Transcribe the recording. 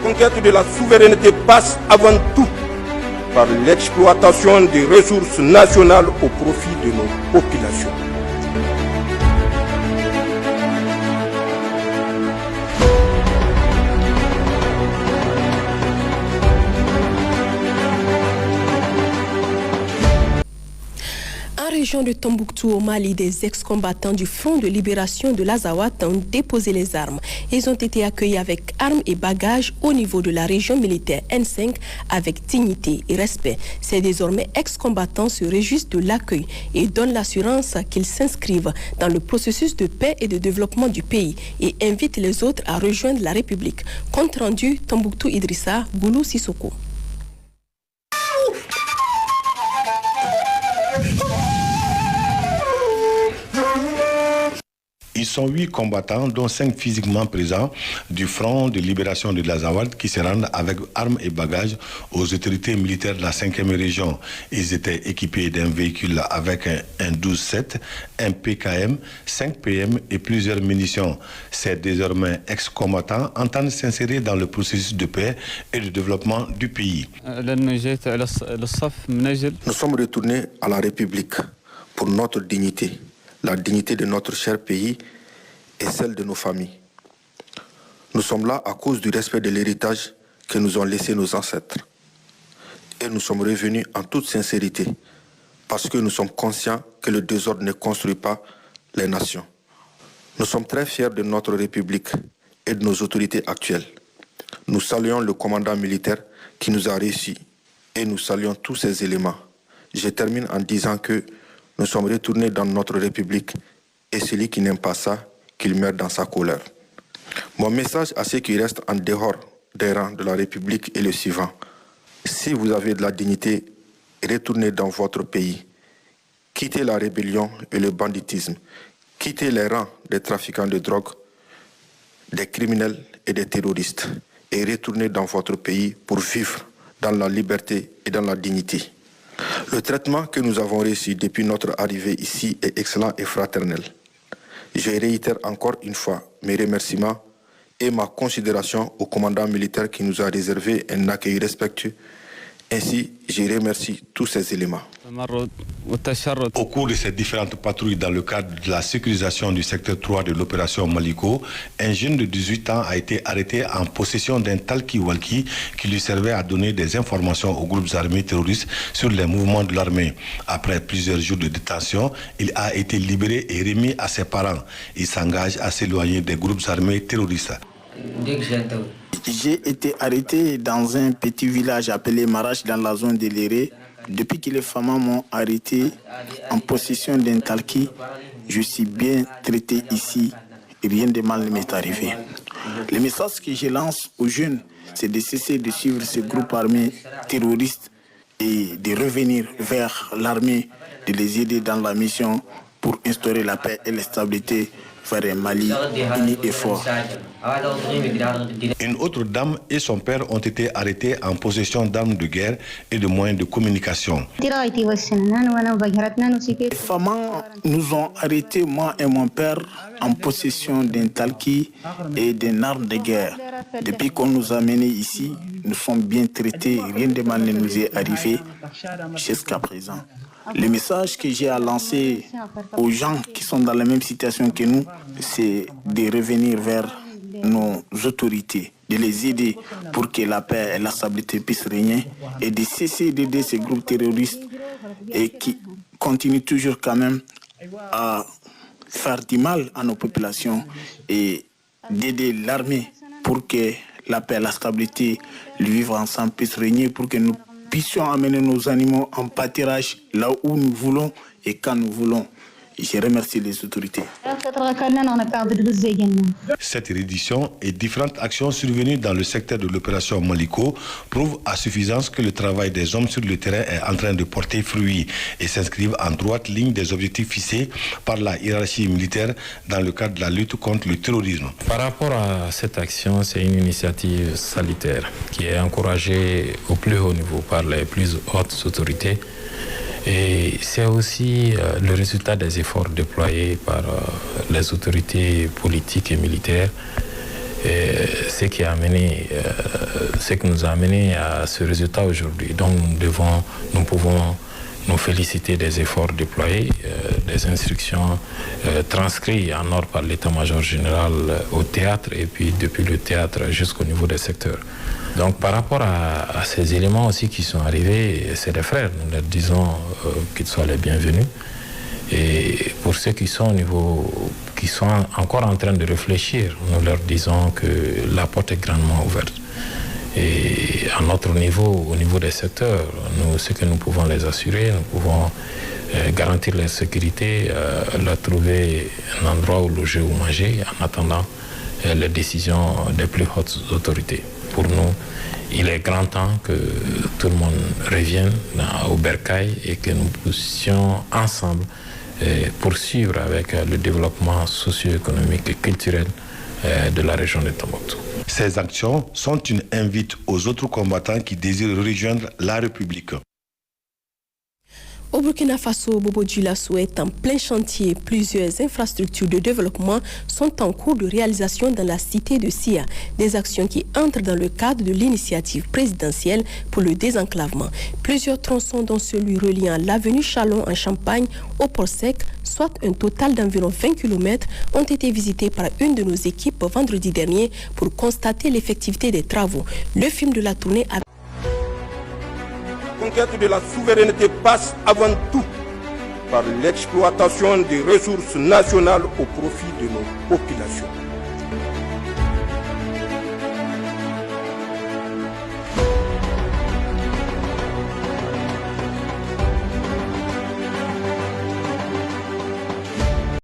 conquête de la souveraineté passe avant tout par l'exploitation des ressources nationales au profit de nos populations. Région de Tombouctou au Mali, des ex-combattants du Front de libération de l'Azawad ont déposé les armes. Ils ont été accueillis avec armes et bagages au niveau de la région militaire N5 avec dignité et respect. Ces désormais ex-combattants se réjouissent de l'accueil et donnent l'assurance qu'ils s'inscrivent dans le processus de paix et de développement du pays et invitent les autres à rejoindre la République. Compte rendu, Tombouctou Idrissa, Goulou Sissoko. Ils sont 8 combattants, dont 5 physiquement présents, du Front de libération de l'Azawad qui se rendent avec armes et bagages aux autorités militaires de la 5e région. Ils étaient équipés d'un véhicule avec un 12-7, un PKM, 5 PM et plusieurs munitions. Ces désormais ex-combattants entendent s'insérer dans le processus de paix et de développement du pays. Nous sommes retournés à la République pour notre dignité, la dignité de notre cher pays et celle de nos familles. Nous sommes là à cause du respect de l'héritage que nous ont laissé nos ancêtres. Et nous sommes revenus en toute sincérité parce que nous sommes conscients que le désordre ne construit pas les nations. Nous sommes très fiers de notre République et de nos autorités actuelles. Nous saluons le commandant militaire qui nous a réussi et nous saluons tous ces éléments. Je termine en disant que nous sommes retournés dans notre République et celui qui n'aime pas ça, qu'il meurt dans sa colère. Mon message à ceux qui restent en dehors des rangs de la République est le suivant. Si vous avez de la dignité, retournez dans votre pays. Quittez la rébellion et le banditisme. Quittez les rangs des trafiquants de drogue, des criminels et des terroristes. Et retournez dans votre pays pour vivre dans la liberté et dans la dignité. Le traitement que nous avons reçu depuis notre arrivée ici est excellent et fraternel. Je réitère encore une fois mes remerciements et ma considération au commandant militaire qui nous a réservé un accueil respectueux. Ainsi, je remercie tous ces éléments. Au cours de ces différentes patrouilles dans le cadre de la sécurisation du secteur 3 de l'opération Maliko, un jeune de 18 ans a été arrêté en possession d'un talkie-walkie qui lui servait à donner des informations aux groupes armés terroristes sur les mouvements de l'armée. Après plusieurs jours de détention, il a été libéré et remis à ses parents. Il s'engage à s'éloigner des groupes armés terroristes. J'ai été arrêté dans un petit village appelé Marache dans la zone de l'Éré. Depuis que les femmes m'ont arrêté en possession d'un talki, je suis bien traité ici et rien de mal ne m'est arrivé. Le message que je lance aux jeunes, c'est de cesser de suivre ces groupes armés terroristes et de revenir vers l'armée, de les aider dans la mission pour instaurer la paix et la stabilité vers un Mali uni et fort. Une autre dame et son père ont été arrêtés en possession d'armes de guerre et de moyens de communication. Les femmes nous ont arrêtés, moi et mon père, en possession d'un talki et d'une arme de guerre. Depuis qu'on nous a menés ici, nous sommes bien traités, rien de mal ne nous est arrivé jusqu'à présent. Le message que j'ai à lancer aux gens qui sont dans la même situation que nous, c'est de revenir vers nos autorités, de les aider pour que la paix et la stabilité puissent régner et de cesser d'aider ces groupes terroristes et qui continuent toujours quand même à faire du mal à nos populations et d'aider l'armée pour que la paix et la stabilité, le vivre ensemble puissent régner pour que nous puissions amener nos animaux en pâturage là où nous voulons et quand nous voulons. Je remercie les autorités. Cette reddition et différentes actions survenues dans le secteur de l'opération Maliko prouvent à suffisance que le travail des hommes sur le terrain est en train de porter fruit et s'inscrivent en droite ligne des objectifs fixés par la hiérarchie militaire dans le cadre de la lutte contre le terrorisme. Par rapport à cette action, c'est une initiative salutaire qui est encouragée au plus haut niveau par les plus hautes autorités. Et c'est aussi le résultat des efforts déployés par les autorités politiques et militaires. Et ce qui a amené, ce qui nous a amené à ce résultat aujourd'hui. Donc nous pouvons nous féliciter des efforts déployés, des instructions transcrites en ordre par l'état-major général au théâtre et puis depuis le théâtre jusqu'au niveau des secteurs. Donc par rapport à ces éléments aussi qui sont arrivés, c'est des frères, nous leur disons qu'ils soient les bienvenus. Et pour ceux qui sont qui sont encore en train de réfléchir, nous leur disons que la porte est grandement ouverte. Et à notre niveau, au niveau des secteurs, ce que nous pouvons les assurer, nous pouvons garantir leur sécurité, leur trouver un endroit où loger ou manger en attendant les décisions des plus hautes autorités. Pour nous, il est grand temps que tout le monde revienne au bercail et que nous puissions ensemble poursuivre avec le développement socio-économique et culturel de la région de Tombouctou. Ces actions sont une invite aux autres combattants qui désirent rejoindre la République. Au Burkina Faso, Bobo Dioulasso est en plein chantier. Plusieurs infrastructures de développement sont en cours de réalisation dans la cité de Sia. Des actions qui entrent dans le cadre de l'initiative présidentielle pour le désenclavement. Plusieurs tronçons, dont celui reliant l'avenue Chalon en Champagne au Port Sec, soit un total d'environ 20 km, ont été visités par une de nos équipes vendredi dernier pour constater l'effectivité des travaux. Le film de la tournée a... La conquête de la souveraineté passe avant tout par l'exploitation des ressources nationales au profit de nos populations.